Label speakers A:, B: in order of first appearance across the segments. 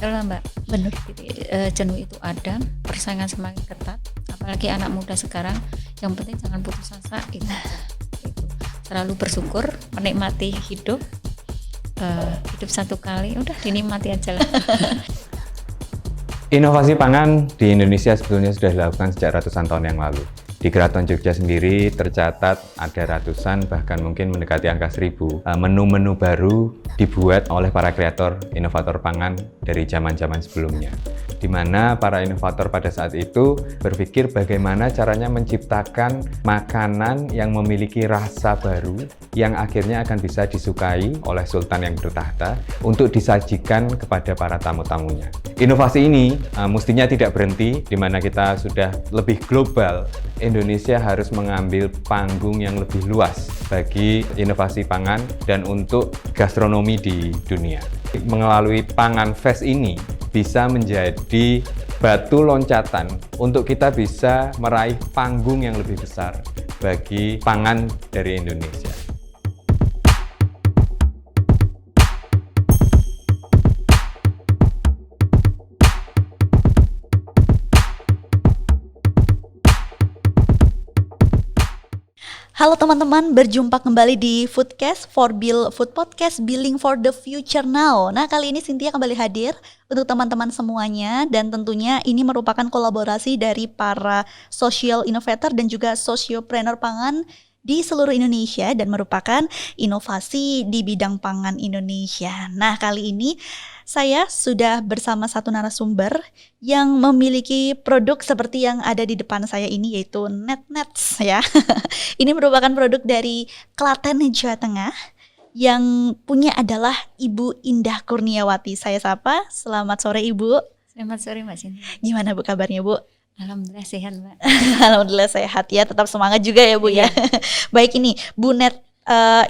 A: betul lah Mbak.
B: Benar.
A: Jenuh itu ada, persaingan semakin ketat, apalagi anak muda sekarang. Yang penting jangan putus asa itu. Selalu bersyukur, menikmati hidup. Hidup satu kali, udah dinikmati aja lah.
C: Inovasi pangan di Indonesia sebetulnya sudah dilakukan sejak ratusan tahun yang lalu. Di Keraton Jogja sendiri tercatat ada ratusan, bahkan mungkin mendekati angka 1000 menu-menu baru dibuat oleh para kreator inovator pangan dari zaman-zaman sebelumnya. Di mana para inovator pada saat itu berpikir bagaimana caranya menciptakan makanan yang memiliki rasa baru yang akhirnya akan bisa disukai oleh sultan yang bertahta untuk disajikan kepada para tamu-tamunya. Inovasi ini mestinya tidak berhenti, di mana kita sudah lebih global. Indonesia harus mengambil panggung yang lebih luas bagi inovasi pangan dan untuk gastronomi di dunia. Melalui Pangan Fest ini bisa menjadi batu loncatan untuk kita bisa meraih panggung yang lebih besar bagi pangan dari Indonesia.
B: Halo teman-teman, berjumpa kembali di Foodcast for Bill Food Podcast Billing for the Future Now. Nah, kali ini Cynthia kembali hadir untuk teman-teman semuanya, dan tentunya ini merupakan kolaborasi dari para social innovator dan juga sociopreneur pangan di seluruh Indonesia dan merupakan inovasi di bidang pangan Indonesia. Nah, kali ini saya sudah bersama satu narasumber yang memiliki produk seperti yang ada di depan saya ini, yaitu NetNets ya. Ini merupakan produk dari Klaten, Jawa Tengah, yang punya adalah Ibu Indah Kurniawati. Saya sapa, selamat sore Ibu.
A: Selamat sore Mbak Cinta.
B: Gimana Bu kabarnya Bu?
A: Alhamdulillah sehat Mbak.
B: Alhamdulillah sehat ya, tetap semangat juga ya Bu ya. Baik, ini Bu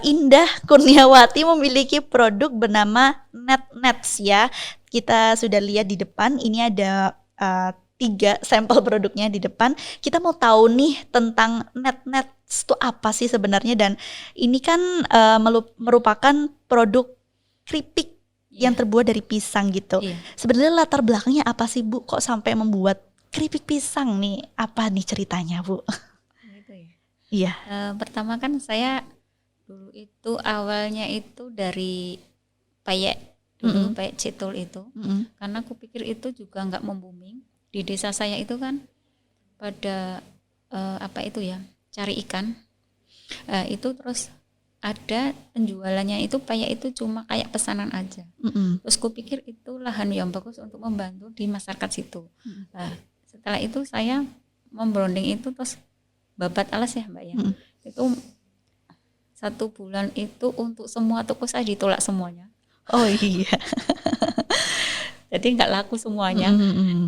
B: Indah Kurniawati memiliki produk bernama NetNets ya. Kita sudah lihat di depan, ini ada 3 sampel produknya di depan. Kita mau tahu nih tentang NetNets itu apa sih sebenarnya, dan ini kan merupakan produk keripik yang terbuat dari pisang gitu. Sebenarnya latar belakangnya apa sih Bu? Kok sampai membuat keripik pisang nih? Apa nih ceritanya Bu?
A: Gitu ya.
B: Iya.
A: Pertama kan saya dulu itu awalnya itu dari peyek dulu, peyek cetul itu. Karena aku pikir itu juga nggak membuming. Di desa saya itu kan pada cari ikan. Itu terus ada penjualannya itu peyek itu cuma kayak pesanan aja. Terus aku pikir itu lahan yang bagus untuk membantu di masyarakat situ. Setelah itu saya membranding itu, terus babat alas ya Mbak ya. Itu 1 bulan itu untuk semua toko saya ditolak semuanya.
B: Oh iya.
A: Jadi nggak laku semuanya.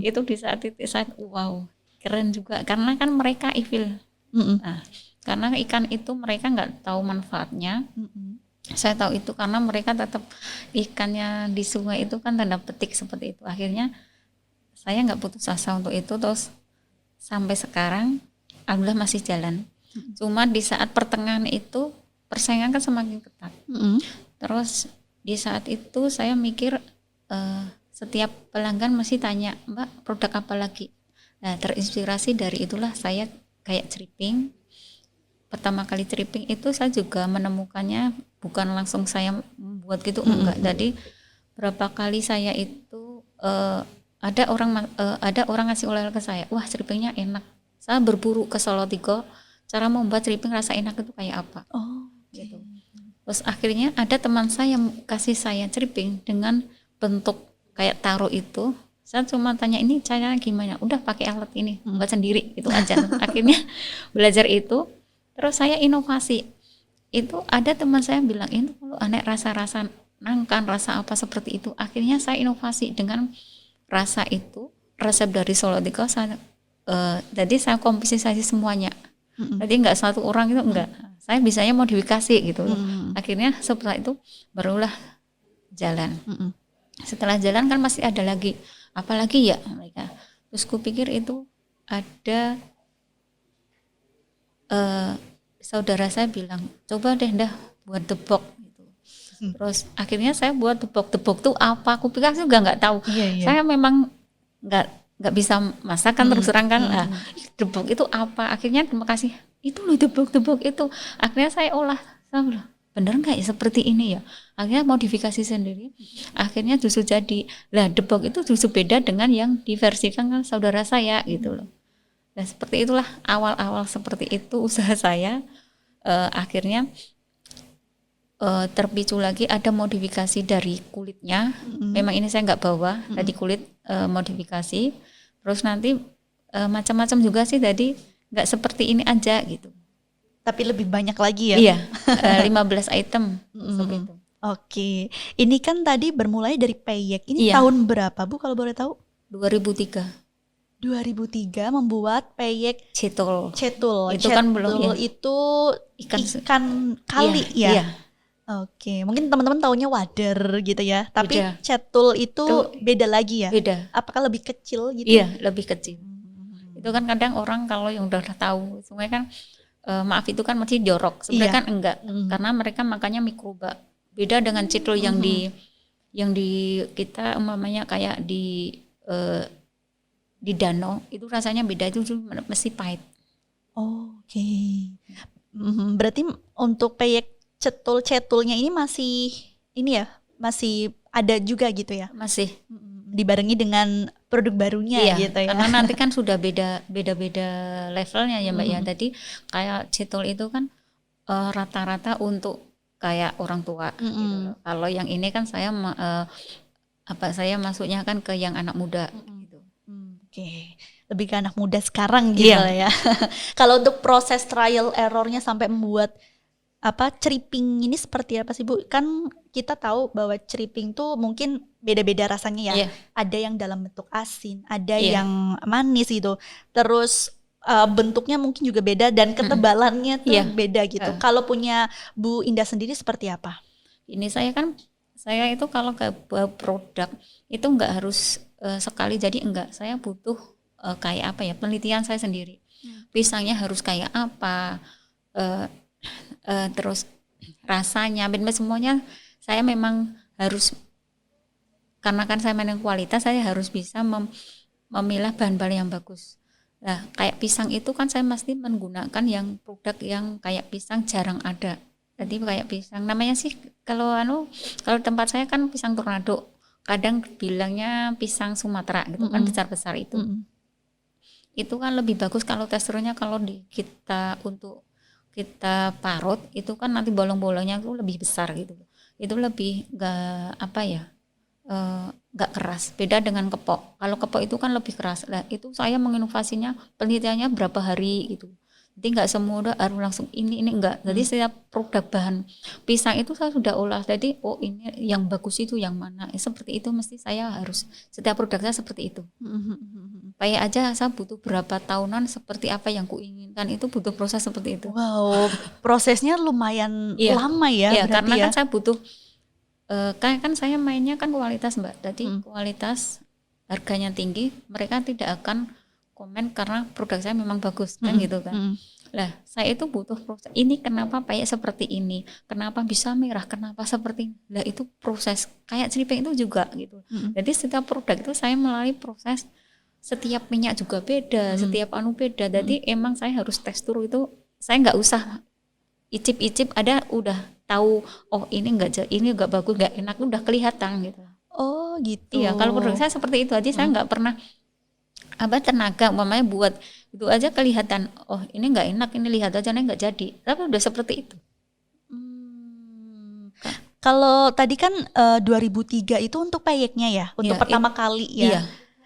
A: Itu di saat itu saya wow, keren juga karena kan mereka ifil. Nah, karena ikan itu mereka nggak tahu manfaatnya. Saya tahu itu karena mereka tetap ikannya di sungai itu kan tanda petik seperti itu. Akhirnya saya nggak putus asa untuk itu, terus sampai sekarang alhamdulillah masih jalan. Cuma di saat pertengahan itu persaingan kan semakin ketat. Terus di saat itu saya mikir setiap pelanggan masih tanya, Mbak produk apa lagi? Nah, terinspirasi dari itulah saya kayak ceriping. Pertama kali ceriping itu saya juga menemukannya bukan langsung saya membuat gitu, enggak. Jadi berapa kali saya itu ada orang ngasih oleh-oleh ke saya, wah ceripingnya enak. Saya berburu ke Solotigo, cara membuat ceriping rasa enak itu kayak apa. Gitu. Terus akhirnya ada teman saya yang kasih saya ceriping dengan bentuk kayak taro itu. Saya cuma tanya ini caranya gimana, udah pakai alat ini buat sendiri itu aja. Akhirnya belajar itu, terus saya inovasi. Itu ada teman saya bilang ini kalau aneh rasa-rasa nangkan, rasa apa seperti itu. Akhirnya saya inovasi dengan rasa itu, resep dari Solotigo. Jadi saya komposisi semuanya. Jadi nggak satu orang itu enggak. Saya bisanya modifikasi gitu. Akhirnya setelah itu barulah jalan. Setelah jalan kan masih ada lagi, apalagi ya mereka. Terus kupikir itu ada saudara saya bilang, coba deh buat debok gitu. Terus akhirnya saya buat debok tuh apa, aku pikir juga nggak tahu. Saya memang nggak bisa masak kan, terus terang kan. Debok itu apa, akhirnya terima kasih itu loh debok itu. Akhirnya saya olah, saya bilang, bener nggak ya seperti ini ya. Akhirnya modifikasi sendiri, akhirnya justru jadi lah debok itu justru beda dengan yang diversikan kan saudara saya gitu loh. Dan seperti itulah awal-awal seperti itu usaha saya. Akhirnya terpicu lagi ada modifikasi dari kulitnya. Memang ini saya nggak bawa tadi kulit, modifikasi. Terus nanti macam-macam juga sih, tadi nggak seperti ini aja gitu.
B: Tapi lebih banyak lagi ya?
A: Iya, 15 item seperti itu.
B: Oke, ini kan tadi bermulai dari peyek. Ini tahun berapa Bu kalau boleh tahu?
A: 2003
B: membuat peyek
A: cetul.
B: Itu kan belum ya. Itu ikan kali ya? Iya. Oke, mungkin teman-teman taunya wader gitu ya. Tapi cetul itu beda lagi ya?
A: Beda.
B: Apakah lebih kecil gitu?
A: Iya, lebih kecil. Itu kan kadang orang kalau yang udah tahu, semuanya kan maaf itu kan masih jorok. Sebenarnya kan enggak, karena mereka makannya mikroba. Beda dengan cetul yang di kita umpamanya kayak di danau, itu rasanya beda, itu mesti pahit.
B: Oke. Berarti untuk peyek cetulnya ini masih ada juga gitu ya?
A: Masih.
B: Dibarengi dengan produk barunya gitu ya?
A: Karena nanti kan sudah beda levelnya ya Mbak ya. Tadi kayak cetul itu kan rata-rata untuk kayak orang tua gitu. Kalau yang ini kan saya saya masuknya kan ke yang anak muda gitu.
B: Oke. Lebih ke anak muda sekarang gitu ya. Kalau untuk proses trial errornya sampai membuat ceriping ini seperti apa sih Bu? Kan kita tahu bahwa ceriping tuh mungkin beda-beda rasanya ya. Ada yang dalam bentuk asin, ada yang manis gitu. Terus bentuknya mungkin juga beda dan ketebalannya tuh beda gitu. Kalau punya Bu Indah sendiri seperti apa?
A: Ini saya itu kalau ke produk itu enggak harus sekali jadi enggak. Saya butuh kayak apa ya, penelitian saya sendiri. Pisangnya harus kayak apa, terus rasanya, semuanya saya memang harus, karena kan saya main kualitas, saya harus bisa memilah bahan-bahan yang bagus. Nah kayak pisang itu kan saya mesti menggunakan yang produk yang kayak pisang jarang ada. Jadi kayak pisang namanya sih kalau tempat saya kan pisang tornado, kadang bilangnya pisang Sumatera gitu kan, besar-besar itu. Itu kan lebih bagus kalau teksturnya, kalau untuk kita parut itu kan nanti bolong-bolongnya itu lebih besar gitu. Itu lebih nggak keras. Beda dengan kepok. Kalau kepok itu kan lebih keras. Nah itu saya menginovasinya, penelitiannya berapa hari gitu. Jadi nggak semua udah harus langsung ini enggak. Jadi setiap produk bahan pisang itu saya sudah olah. Jadi ini yang bagus itu yang mana. Seperti itu mesti saya harus, setiap produk saya seperti itu. Kayak aja saya butuh berapa tahunan seperti apa yang kuinginkan, itu butuh proses seperti itu.
B: Wow, prosesnya lumayan lama ya.
A: Iya, karena kan saya butuh kan saya mainnya kan kualitas Mbak. Jadi kualitas, harganya tinggi, mereka tidak akan komen karena produk saya memang bagus kan gitu kan. Lah saya itu butuh proses, ini kenapa kayak seperti ini, kenapa bisa merah, kenapa seperti ini. Lah itu proses, kayak ceriping itu juga gitu. Jadi setiap produk itu saya melalui proses, setiap minyak juga beda, setiap beda. Jadi emang saya harus tekstur itu, saya nggak usah icip-icip, ada udah tahu ini nggak bagus, nggak enak, udah kelihatan gitu.
B: Oh gitu.
A: Iya, kalau produk saya seperti itu aja. Saya nggak pernah tenaga umpamanya buat itu aja kelihatan, ini nggak enak, ini lihat aja ini nggak jadi, tapi udah seperti itu.
B: Kalau tadi kan 2003 itu untuk peyeknya ya, untuk pertama kali ya. Iya.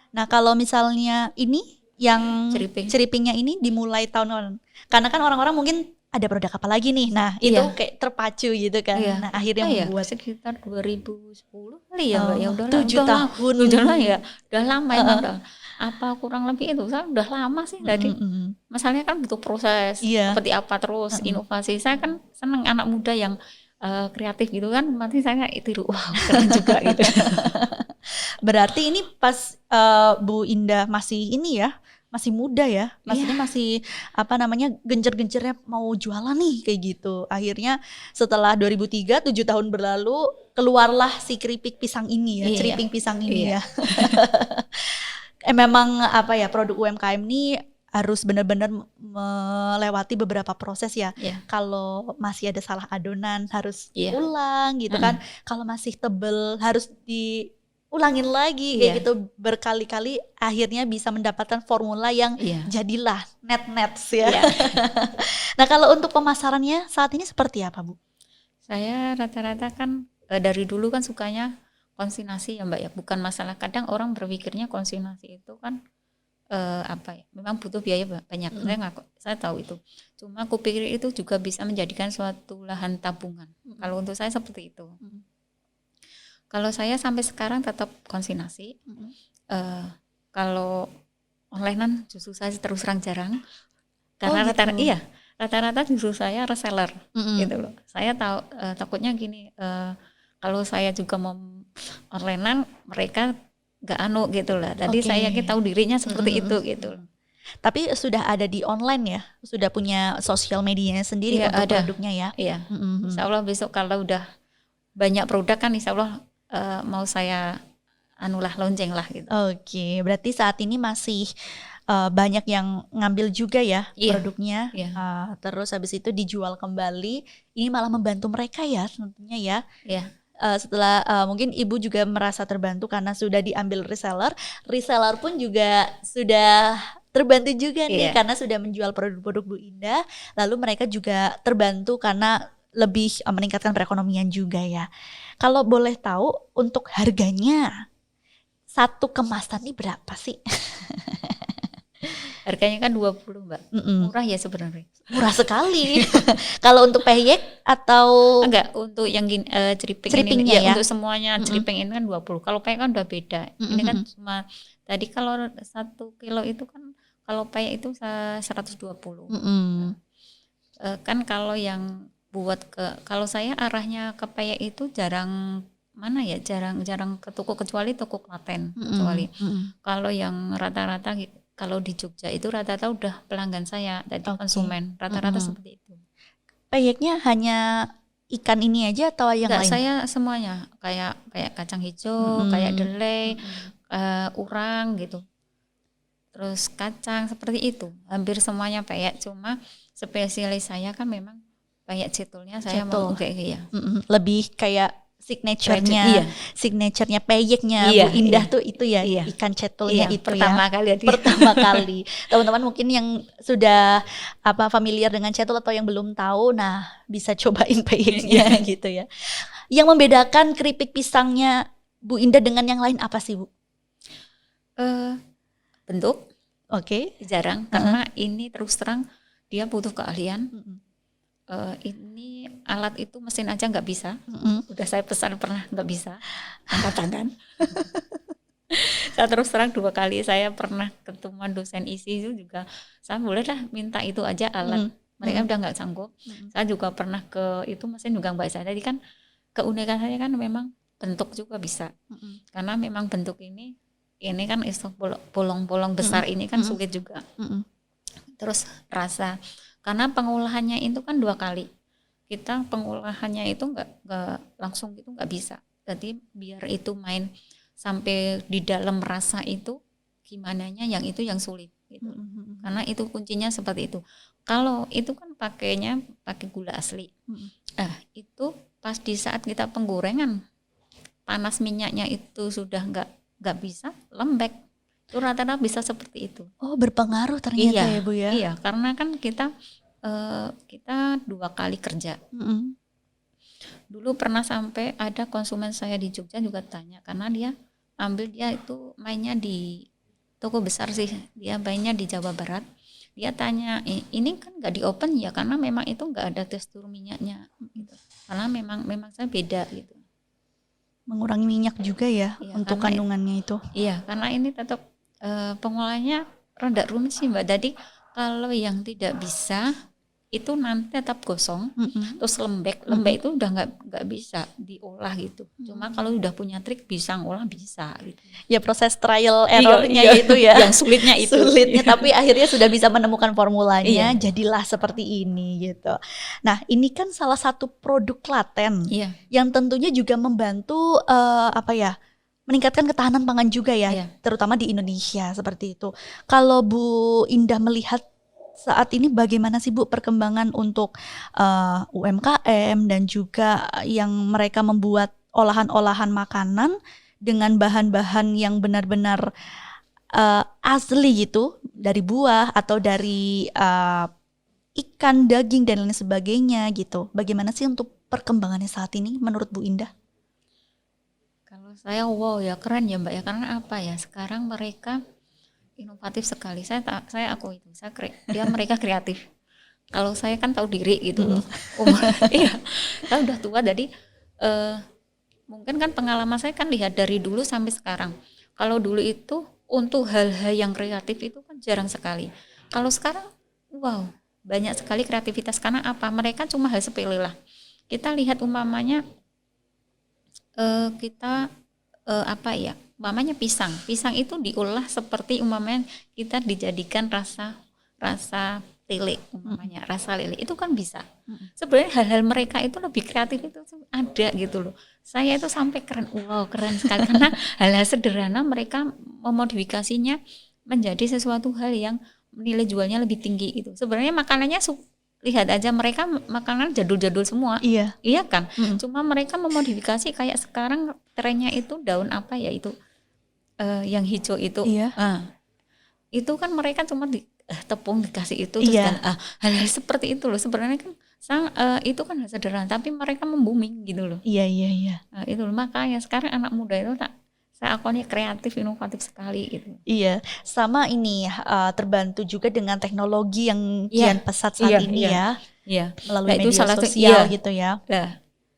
B: Nah kalau misalnya ini yang ceripingnya ini dimulai tahun, karena kan orang-orang mungkin ada produk apa lagi nih, nah itu kayak terpacu gitu kan. Nah akhirnya membuat
A: sekitar 2010 kali ya Mbak, ya udah
B: 7 tahun.
A: Ya udah lama ya udah. Apa kurang lebih itu, saya udah lama sih tadi. Masalahnya kan butuh proses seperti apa, terus inovasi. Saya kan seneng anak muda yang kreatif gitu kan, nanti saya tiru, wow keren juga gitu.
B: Berarti ini pas Bu Indah masih ini ya, masih muda ya, maksudnya masih apa namanya gencer-gencernya mau jualan nih kayak gitu. Akhirnya setelah 2003 7 tahun berlalu keluarlah si keripik pisang ini ya, ceriping pisang ini ya. Memang apa ya, produk UMKM ini harus benar-benar melewati beberapa proses ya. Kalau masih ada salah adonan harus ulang gitu kan. Kalau masih tebel harus ulangin lagi kayak gitu berkali-kali, akhirnya bisa mendapatkan formula yang jadilah net-nets ya. Nah kalau untuk pemasarannya saat ini seperti apa Bu?
A: Saya rata-rata kan dari dulu kan sukanya konsignasi ya Mbak ya, bukan masalah, kadang orang berpikirnya konsignasi itu kan apa ya, memang butuh biaya banyak. Saya tahu itu, cuma aku pikir itu juga bisa menjadikan suatu lahan tabungan. Kalau untuk saya seperti itu. Kalau saya sampai sekarang tetap konsignasi. Kalau onlinean justru saya terus terang jarang. Karena rata-rata justru saya reseller gitu loh. Saya tahu takutnya gini, kalau saya juga mau onlinean mereka nggak gitu lah. Tadi saya tahu dirinya seperti itu gitu.
B: Tapi sudah ada di online ya, sudah punya sosial medianya sendiri untuk produknya ya.
A: Iya. Insya Allah besok kalau udah banyak produk kan insya Allah mau saya launching lah gitu.
B: Oke, berarti saat ini masih banyak yang ngambil juga ya produknya. Terus habis itu dijual kembali. Ini malah membantu mereka ya tentunya ya. Setelah mungkin Ibu juga merasa terbantu karena sudah diambil reseller pun juga sudah terbantu juga nih karena sudah menjual produk-produk Bu Indah. Lalu mereka juga terbantu karena lebih meningkatkan perekonomian juga ya. Kalau boleh tahu untuk harganya satu kemasan ini berapa sih?
A: Harganya kan 20 Mbak. Murah ya sebenarnya.
B: Murah sekali. Kalau untuk peyek atau
A: enggak, untuk yang ceriping ini ya, untuk semuanya ceriping ini kan 20. Kalau peyek kan udah beda. Ini kan cuma tadi kalau 1 kilo itu kan kalau peyek itu 120. Kan kalau yang kalau saya arahnya ke peyek itu jarang ke toko kecuali toko Klaten kecuali. Kalau yang rata-rata kalau di Jogja itu rata-rata udah pelanggan saya dari konsumen rata-rata seperti itu.
B: Peyeknya hanya ikan ini aja atau yang lain?
A: Saya semuanya kayak kacang hijau, kayak delay, urang gitu. Terus kacang seperti itu. Hampir semuanya peyek, cuma spesialis saya kan memang peyek cetulnya saya mau kayak
B: lebih kayak signaturenya peyeknya Bu Indah tuh itu ya, ikan cetulnya itu
A: pertama
B: kali. Teman-teman mungkin yang sudah familiar dengan cetul atau yang belum tahu, nah bisa cobain peyeknya gitu ya. Yang membedakan keripik pisangnya Bu Indah dengan yang lain apa sih Bu?
A: Bentuk. Jarang karena ini terus terang dia butuh keahlian. Ini alat itu mesin aja nggak bisa. Udah saya pesan pernah nggak bisa angkat tangan. Saya terus terang 2 kali saya pernah ketemu dosen isi itu juga, saya boleh dah minta itu aja alat. Mereka udah nggak sanggup. Saya juga pernah ke itu mesin juga nggak bisa. Jadi kan keunikan saya kan memang bentuk juga bisa. Karena memang bentuk ini kan bolong-bolong besar ini kan sulit juga. Terus rasa, karena pengolahannya itu kan 2 kali. Kita pengolahannya itu nggak langsung gitu nggak bisa. Jadi biar itu main sampai di dalam rasa itu gimananya yang sulit gitu. Karena itu kuncinya seperti itu. Kalau itu kan pakai gula asli. Itu pas di saat kita penggorengan panas minyaknya itu sudah nggak bisa lembek. Itu rata-rata bisa seperti itu.
B: Oh, berpengaruh ternyata ya Bu ya.
A: Iya, karena kan kita 2 kali kerja. Dulu pernah sampai ada konsumen saya di Jogja juga tanya, karena dia itu mainnya di toko besar sih, dia mainnya di Jawa Barat. Dia tanya, ini kan nggak di open ya, karena memang itu nggak ada tekstur minyaknya gitu. Karena memang saya beda gitu.
B: Mengurangi minyak juga ya untuk kandungannya itu.
A: Iya, karena ini tetap pengolahannya rada rumit sih Mbak. Jadi kalau yang tidak bisa itu nanti tetap gosong, terus lembek itu udah nggak bisa diolah gitu. Cuma kalau udah punya trik bisa ngolah bisa gitu.
B: Ya proses trial errornya itu ya.
A: Yang sulitnya itu.
B: Tapi akhirnya sudah bisa menemukan formulanya, jadilah seperti ini gitu. Nah ini kan salah satu produk Klaten yang tentunya juga membantu meningkatkan ketahanan pangan juga ya, terutama di Indonesia seperti itu. Kalau Bu Indah melihat saat ini bagaimana sih Bu perkembangan untuk UMKM dan juga yang mereka membuat olahan-olahan makanan dengan bahan-bahan yang benar-benar asli gitu, dari buah atau dari ikan, daging dan lain sebagainya gitu. Bagaimana sih untuk perkembangannya saat ini menurut Bu Indah?
A: Kalau saya ya keren ya Mbak ya, karena apa ya, sekarang mereka inovatif sekali. Saya akui itu. Mereka kreatif. Kalau saya kan tahu diri gitu loh. Saya udah tua, jadi mungkin kan pengalaman saya kan lihat dari dulu sampai sekarang. Kalau dulu itu untuk hal-hal yang kreatif itu kan jarang sekali. Kalau sekarang banyak sekali kreativitas, karena apa? Mereka cuma hal sepele lah. Kita lihat umpamanya umpamanya pisang itu diolah seperti umpamanya kita dijadikan rasa lele, umpamanya rasa lele itu kan bisa. Sebenarnya hal-hal mereka itu lebih kreatif itu ada gitu loh. Saya itu sampai keren sekali karena hal-hal sederhana mereka memodifikasinya menjadi sesuatu hal yang nilai jualnya lebih tinggi itu. Sebenarnya makanannya lihat aja mereka makanan jadul-jadul semua. Iya kan? Cuma mereka memodifikasi kayak sekarang trennya itu daun apa ya itu yang hijau itu. Itu kan mereka cuma tepung dikasih itu terus hal-hal seperti itu loh. Sebenarnya kan itu kan sederhana tapi mereka membuming gitu loh. Nah, itu loh, makanya sekarang anak muda itu saya akunnya kreatif, inovatif sekali gitu.
B: Sama ini terbantu juga dengan teknologi yang kian pesat saat ini melalui media sosial gitu ya.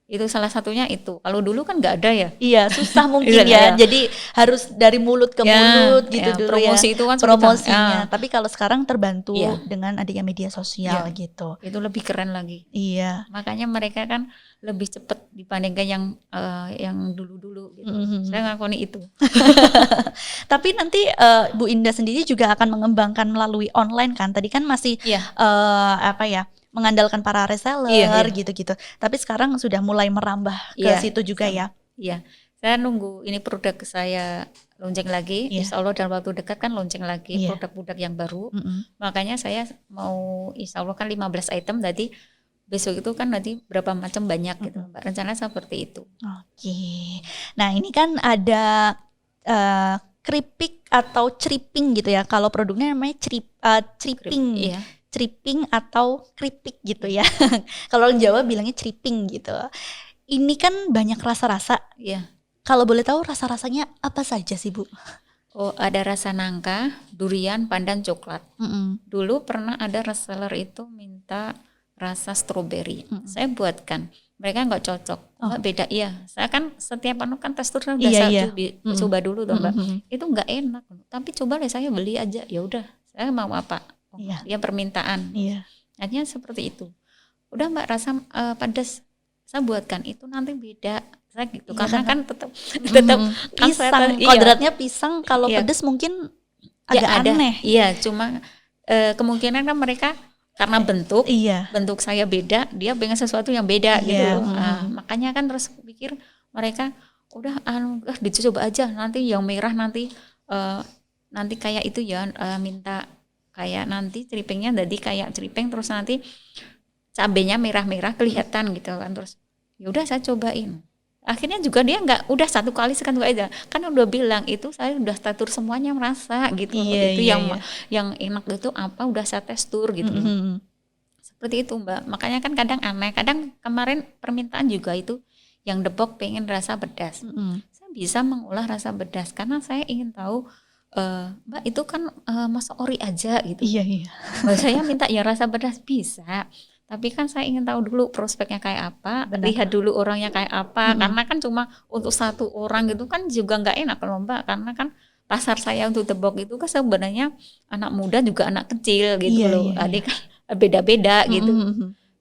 A: Itu salah satunya itu. Kalau dulu kan nggak ada ya.
B: Susah mungkin Jadi harus dari mulut ke mulut gitu dulu
A: promosi itu kan
B: promosinya. Tapi kalau sekarang terbantu dengan adanya media sosial gitu.
A: Itu lebih keren lagi.
B: Makanya
A: mereka kan lebih cepat dibandingkan yang dulu-dulu gitu. Saya ngakoni itu.
B: Tapi nanti Bu Indah sendiri juga akan mengembangkan melalui online kan. Tadi kan masih mengandalkan para reseller gitu-gitu. Tapi sekarang sudah mulai merambah ke situ juga ya.
A: Saya nunggu ini produk saya launching lagi. Insya Allah dalam waktu dekat kan launching lagi produk-produk yang baru. Makanya saya mau insya Allah kan 15 item, jadi besok itu kan nanti berapa macam banyak gitu Mbak. Rencananya seperti itu.
B: Oke. Nah ini kan ada keripik atau ceriping gitu ya. Kalau produknya namanya ceriping. Ceriping atau keripik gitu ya. Kalau orang Jawa bilangnya ceriping gitu. Ini kan banyak rasa-rasa. Kalau boleh tahu rasa-rasanya apa saja sih Bu?
A: Ada rasa nangka, durian, pandan, coklat. Dulu pernah ada reseller itu minta rasa stroberi. Saya buatkan. Mereka nggak cocok. Mbak beda saya kan setiap kan teksturnya udah coba dulu dong Mbak. Itu nggak enak. Tapi coba deh saya beli aja. Ya udah, saya mau apa? Dia permintaan. Akhirnya seperti itu. Udah Mbak rasa pedas, saya buatkan itu nanti beda. Saya gitu karena kan tetap
B: pisang. Kodratnya pisang, kalau pedas mungkin agak aneh.
A: Cuma kemungkinan kan mereka karena bentuk saya beda, dia pengen sesuatu yang beda gitu. Makanya kan terus pikir mereka udah dicoba aja, nanti yang merah nanti kayak itu minta kayak nanti ceripingnya jadi kayak ceriping, terus nanti cabenya merah-merah kelihatan gitu kan. Terus ya udah saya cobain. Akhirnya juga dia nggak, udah satu kali sekali aja. Kan udah bilang itu saya udah statur semuanya merasa gitu. Yang enak itu apa udah saya testur gitu. Seperti itu Mbak. Makanya kan kadang aneh. Kadang kemarin permintaan juga itu yang depok pengen rasa pedas. Saya bisa mengolah rasa pedas karena saya ingin tahu Mbak itu kan masa ori aja gitu. Saya minta ya rasa pedas bisa, tapi kan saya ingin tahu dulu prospeknya kayak apa. Lihat dulu orangnya kayak apa. Karena kan cuma untuk satu orang gitu kan juga nggak enak loh Mbak, karena kan pasar saya untuk Depok itu kan sebenarnya anak muda juga anak kecil gitu loh. Adik kan beda-beda gitu.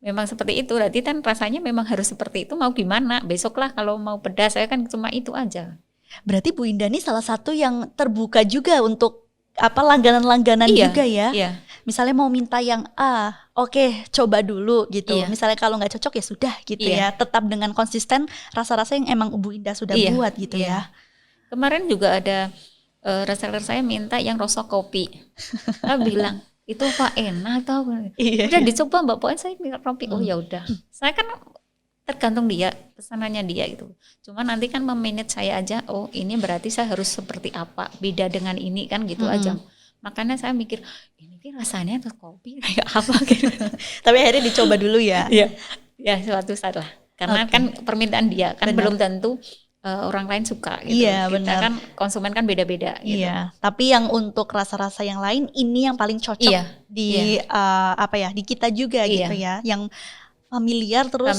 A: Memang seperti itu, berarti kan rasanya memang harus seperti itu, mau gimana, besoklah kalau mau pedas saya kan cuma itu aja.
B: Berarti Bu Indah ini salah satu yang terbuka juga untuk langganan-langganan juga ya.
A: Iya.
B: Misalnya mau minta yang A, oke, coba dulu gitu.
A: Iya.
B: Misalnya kalau nggak cocok ya sudah gitu ya. Tetap dengan konsisten rasa-rasa yang emang Bu Indah sudah buat gitu ya.
A: Kemarin juga ada reseller saya minta yang rasa kopi. Saya bilang itu apa enak tau. Udah dicoba Mbak, pokoknya saya minta kopi. Oh ya udah. Saya kan tergantung dia, pesanannya dia gitu. Cuma nanti kan memanage saya aja, oh ini berarti saya harus seperti apa, beda dengan ini kan gitu aja. Makanya saya mikir, ini rasanya tuh kopi kayak apa gitu.
B: Tapi akhirnya dicoba dulu ya.
A: Iya. Ya suatu saat lah. Karena kan permintaan dia kan belum tentu orang lain suka gitu.
B: Iya,
A: kita
B: benar.
A: kan konsumen kan beda-beda gitu.
B: Iya, tapi yang untuk rasa-rasa yang lain ini yang paling cocok di di kita juga gitu ya. Yang familiar terus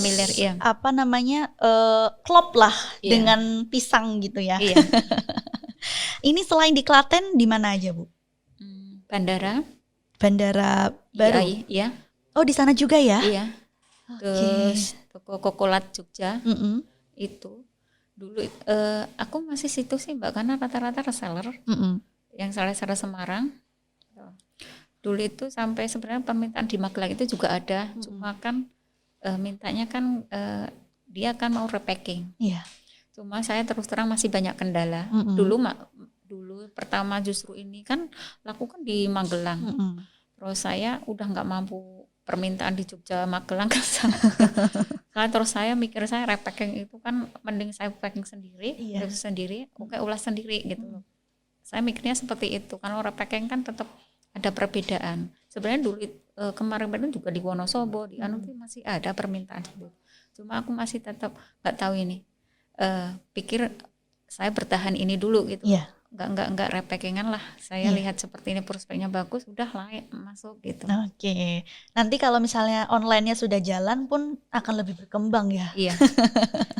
B: klop lah dengan pisang gitu ya.
A: Iya.
B: Ini selain di Klaten di mana aja, Bu? Bandara baru.
A: Iya.
B: Oh, di sana juga ya?
A: Iya. Terus toko Kokolat Jogja. Itu dulu aku masih situ sih Mbak, karena rata-rata reseller yang reseller Semarang. Dulu itu sampai sebenarnya permintaan di Magelang itu juga ada, cuma kan mintanya kan dia kan mau repacking.
B: Iya.
A: Cuma saya terus terang masih banyak kendala. Dulu pertama justru ini kan lakukan di Magelang. Terus saya udah nggak mampu permintaan di Jogja Magelang kan sama. Nah, terus saya mikir saya repacking itu kan mending saya packing sendiri, oke ulas sendiri gitu loh. Saya mikirnya seperti itu. Kalau repacking kan tetap ada perbedaan. Sebenarnya dulu kemarin juga di Wonosobo, di Anu masih ada permintaan itu. Cuma aku masih tetap nggak tahu ini. Pikir saya bertahan ini dulu gitu.
B: Yeah.
A: Nggak repackingan lah. Saya lihat seperti ini prospeknya bagus, udah layak masuk gitu.
B: Oke. Nanti kalau misalnya online-nya sudah jalan pun akan lebih berkembang ya.
A: Iya.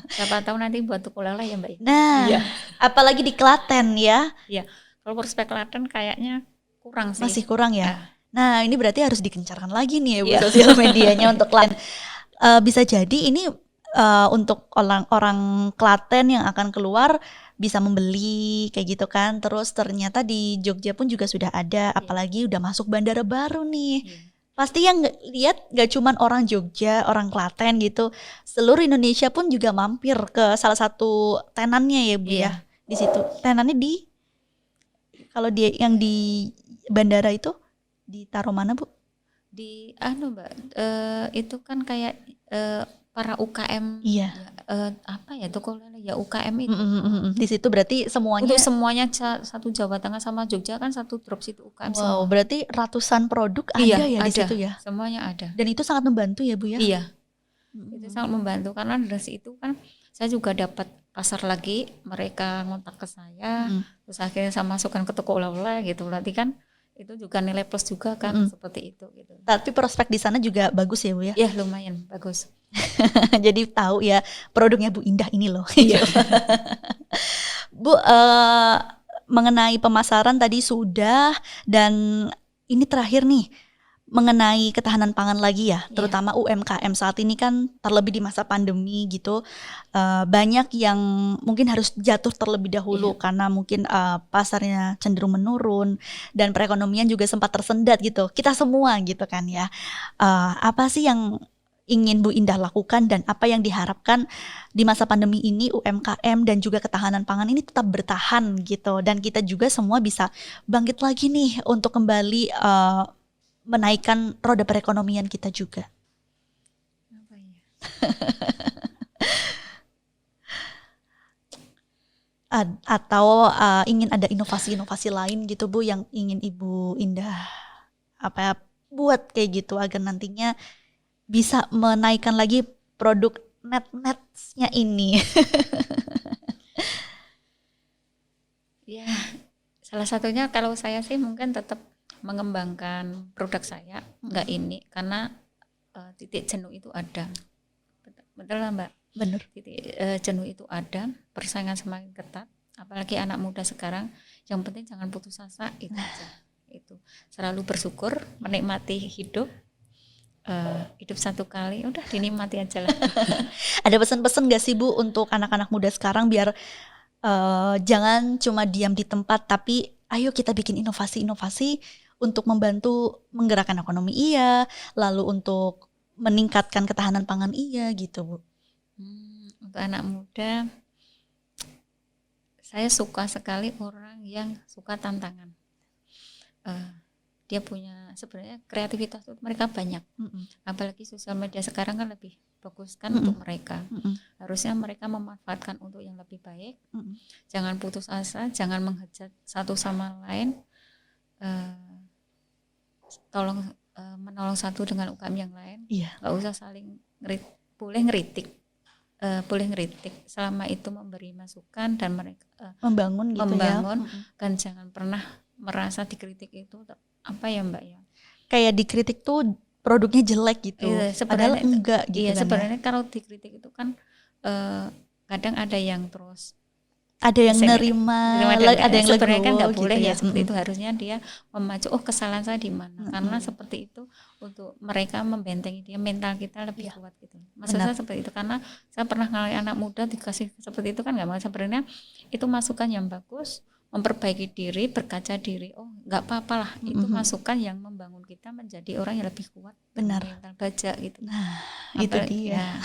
A: Siapa tahu nanti buat toko lele ya Mbak.
B: Nah, apalagi di Klaten ya.
A: Iya. Kalau prospek Klaten kayaknya kurang sih.
B: Masih kurang ya. Nah, ini berarti harus dikencarkan lagi nih ya Bu sosial medianya untuk Klaten. Bisa jadi ini untuk orang Klaten yang akan keluar bisa membeli kayak gitu kan. Terus ternyata di Jogja pun juga sudah ada, apalagi udah masuk bandara baru nih. Pasti yang lihat gak cuman orang Jogja, orang Klaten gitu. Seluruh Indonesia pun juga mampir ke salah satu tenannya ya Bu ya. Di situ. Tenannya kalau dia yang di bandara itu ditaruh mana Bu?
A: Di Mbak, itu kan kayak para UKM.
B: Iya.
A: Toko lele ya UKM itu.
B: Di situ berarti semuanya.
A: Untuk semuanya satu Jawa Tengah sama Jogja kan satu drop situ UKM.
B: Wow, berarti ratusan produk ada ya di situ ya.
A: Semuanya ada.
B: Dan itu sangat membantu ya Bu ya.
A: Iya. Itu sangat membantu karena dari situ kan saya juga dapat pasar lagi, mereka ngontak ke saya, terus akhirnya saya masukkan ke toko oleh-oleh gitu. Berarti kan itu juga nilai plus juga kan seperti itu gitu.
B: Tapi prospek di sana juga bagus ya Bu ya?
A: Iya lumayan bagus.
B: Jadi tahu ya produknya Bu Indah ini loh. Iya. Bu, mengenai pemasaran tadi sudah, dan ini terakhir nih mengenai ketahanan pangan lagi ya, terutama UMKM saat ini kan terlebih di masa pandemi gitu, banyak yang mungkin harus jatuh terlebih dahulu karena mungkin pasarnya cenderung menurun dan perekonomian juga sempat tersendat gitu. Kita semua gitu kan ya. Apa sih yang ingin Bu Indah lakukan dan apa yang diharapkan di masa pandemi ini UMKM dan juga ketahanan pangan ini tetap bertahan gitu, dan kita juga semua bisa bangkit lagi nih untuk kembali menaikkan roda perekonomian kita juga.
A: Apa ya?
B: Atau ingin ada inovasi-inovasi lain gitu Bu yang ingin Ibu Indah buat kayak gitu agar nantinya bisa menaikkan lagi produk net-netnya ini.
A: Ya, salah satunya kalau saya sih mungkin tetap mengembangkan produk saya, enggak ini, karena titik jenuh itu ada. Betul lah Mbak?
B: Benar.
A: Titik jenuh itu ada, persaingan semakin ketat, apalagi anak muda sekarang, yang penting jangan putus asa, itu aja. Itu selalu bersyukur, menikmati hidup, hidup satu kali, udah dinikmati aja lah.
B: Ada pesan-pesan gak sih Bu untuk anak-anak muda sekarang biar jangan cuma diam di tempat, tapi ayo kita bikin inovasi-inovasi untuk membantu menggerakkan ekonomi lalu untuk meningkatkan ketahanan pangan gitu Bu.
A: Untuk anak muda, saya suka sekali orang yang suka tantangan. Dia punya sebenarnya kreativitas itu mereka banyak, apalagi sosial media sekarang kan lebih bagus kan untuk mereka. Harusnya mereka memanfaatkan untuk yang lebih baik. Jangan putus asa, jangan menghujat satu sama lain. Tolong menolong satu dengan UKM yang lain. Nggak usah saling boleh ngeritik selama itu memberi masukan dan mereka
B: membangun
A: dan jangan pernah merasa dikritik itu apa ya Mbak ya,
B: kayak dikritik tuh produknya jelek gitu, padahal enggak gitu.
A: Iya, sebenarnya kalau dikritik itu kan kadang ada yang terus
B: ada yang nerima, ada yang
A: sebenarnya kan nggak boleh
B: gitu
A: ya seperti itu. Harusnya dia memacu kesalahan saya di mana, karena seperti itu untuk mereka membentengi dia, mental kita lebih kuat gitu. Maksudnya seperti itu, karena saya pernah ngalamin anak muda dikasih seperti itu kan nggak mau. Sebenarnya itu masukan yang bagus, memperbaiki diri, berkaca diri. Oh, nggak apa-apa lah. Itu masukan yang membangun kita menjadi orang yang lebih kuat.
B: Benar.
A: Mental baja gitu.
B: Nah, itu dia.
A: Ya,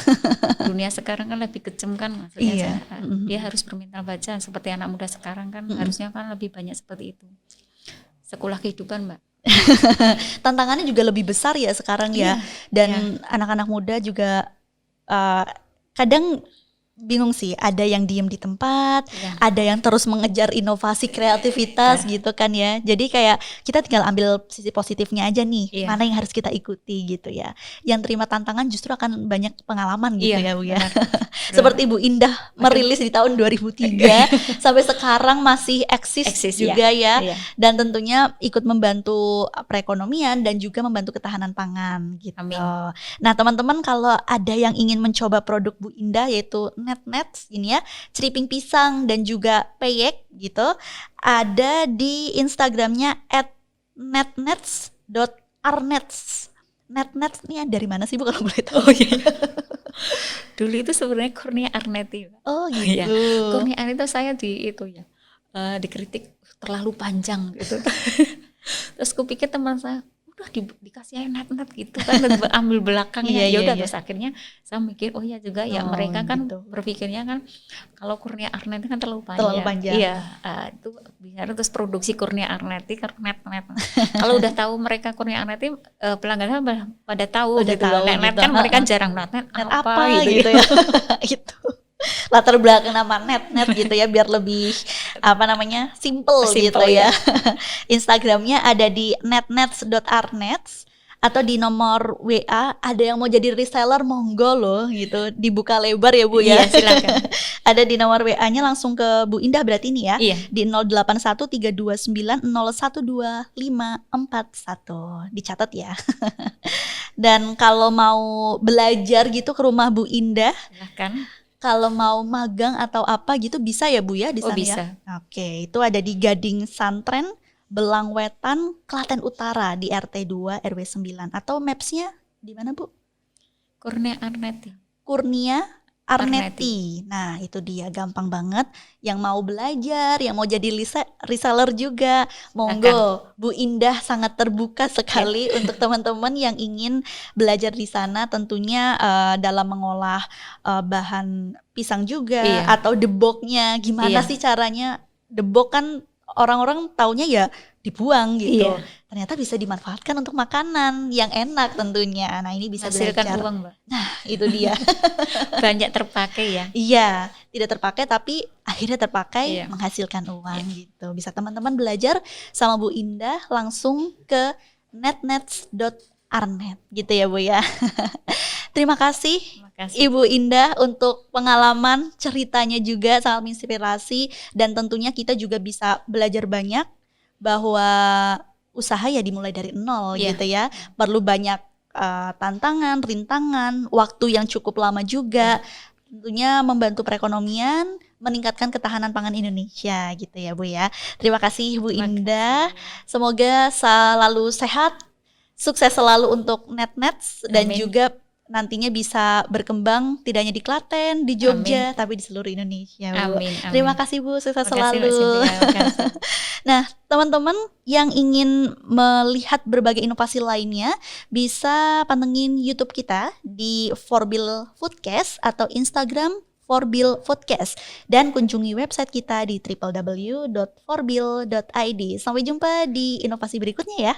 A: dunia sekarang kan lebih kejam kan, maksudnya. Dia harus bermental baja. Seperti anak muda sekarang kan harusnya kan lebih banyak seperti itu. Sekolah kehidupan, Mbak.
B: Tantangannya juga lebih besar ya sekarang ya. Dan anak-anak muda juga kadang bingung sih, ada yang diem di tempat, ada yang terus mengejar inovasi kreativitas gitu kan ya. Jadi kayak kita tinggal ambil sisi positifnya aja nih, mana yang harus kita ikuti gitu ya. Yang terima tantangan justru akan banyak pengalaman gitu ya Bu ya. Seperti Bu Indah merilis di tahun 2003 sampai sekarang masih eksis juga ya. Dan tentunya ikut membantu perekonomian dan juga membantu ketahanan pangan gitu.
A: Amin.
B: Nah teman-teman, kalau ada yang ingin mencoba produk Bu Indah yaitu NetNets ini ya, ceriping pisang dan juga peyek gitu, ada di Instagramnya @netnets.arnets. NetNets ini dari mana sih Bu kalau boleh tahu?
A: Dulu itu sebenarnya Kurnia Arneti.
B: Oh gitu.
A: Kurnia Arneti saya dikritik terlalu panjang gitu. Terus kupikir teman saya udah dikasih net gitu kan, ambil belakangnya. Terus akhirnya saya mikir oh ya juga ya, mereka kan gitu. Berpikirnya kan kalau Kurnia Arneti kan terlalu panjang. Iya, itu biar terus produksi Kurnia Arneti net. Kalau udah tahu mereka Kurnia Arneti, pelanggannya pada tahu gitu. Net kan mereka jarang net apa gitu ya.
B: Itu latar belakang nama net gitu ya, biar lebih simple gitu ya. Instagramnya ada di netnets.arnets atau di nomor WA. Ada yang mau jadi reseller, monggo loh gitu, dibuka lebar ya Bu ya.
A: Iya, silakan.
B: Ada di nomor WA-nya langsung ke Bu Indah berarti ini ya. Di 081329012541. Dicatat ya. Dan kalau mau belajar gitu ke rumah Bu Indah,
A: silakan.
B: Kalau mau magang atau apa gitu bisa ya Bu ya di sana
A: bisa.
B: Ya? Oke, itu ada di Gading Santren, Belangwetan, Klaten Utara di RT 2 RW 9. Atau maps-nya di mana Bu?
A: Kurnia Arneti. Nah itu dia, gampang banget. Yang mau belajar, yang mau jadi reseller juga, monggo. Bu Indah sangat terbuka sekali untuk teman-teman yang ingin belajar di sana. Tentunya dalam mengolah bahan pisang juga, atau deboknya. Gimana sih caranya? Debok kan orang-orang taunya ya dibuang gitu. Ternyata bisa dimanfaatkan untuk makanan yang enak tentunya. Nah ini bisa hasilkan
B: belajar.
A: Uang, Mbak.
B: Nah itu dia.
A: Banyak terpakai ya.
B: Iya, tidak terpakai tapi akhirnya terpakai, menghasilkan uang gitu. Bisa teman-teman belajar sama Bu Indah langsung ke netnets.arnet gitu ya Bu ya. Terima kasih Ibu Indah untuk pengalaman, ceritanya juga sangat menginspirasi, dan tentunya kita juga bisa belajar banyak bahwa usaha ya dimulai dari nol gitu ya. Perlu banyak tantangan, rintangan, waktu yang cukup lama juga. Tentunya membantu perekonomian, meningkatkan ketahanan pangan Indonesia gitu ya Bu ya. Terima kasih Bu Indah. Semoga selalu sehat, Sukses selalu untuk NetNets dan
A: Amin.
B: juga nantinya bisa berkembang tidak hanya di Klaten, di Jogja, tapi di seluruh Indonesia, Bu.
A: Amin.
B: Terima kasih, Bu. Sukses
A: Makasih,
B: selalu.
A: Mbak Cynthia. Makasih.
B: Nah, teman-teman yang ingin melihat berbagai inovasi lainnya bisa pantengin YouTube kita di Forbil Foodcast atau Instagram Forbil Foodcast dan kunjungi website kita di www.forbil.id. Sampai jumpa di inovasi berikutnya ya.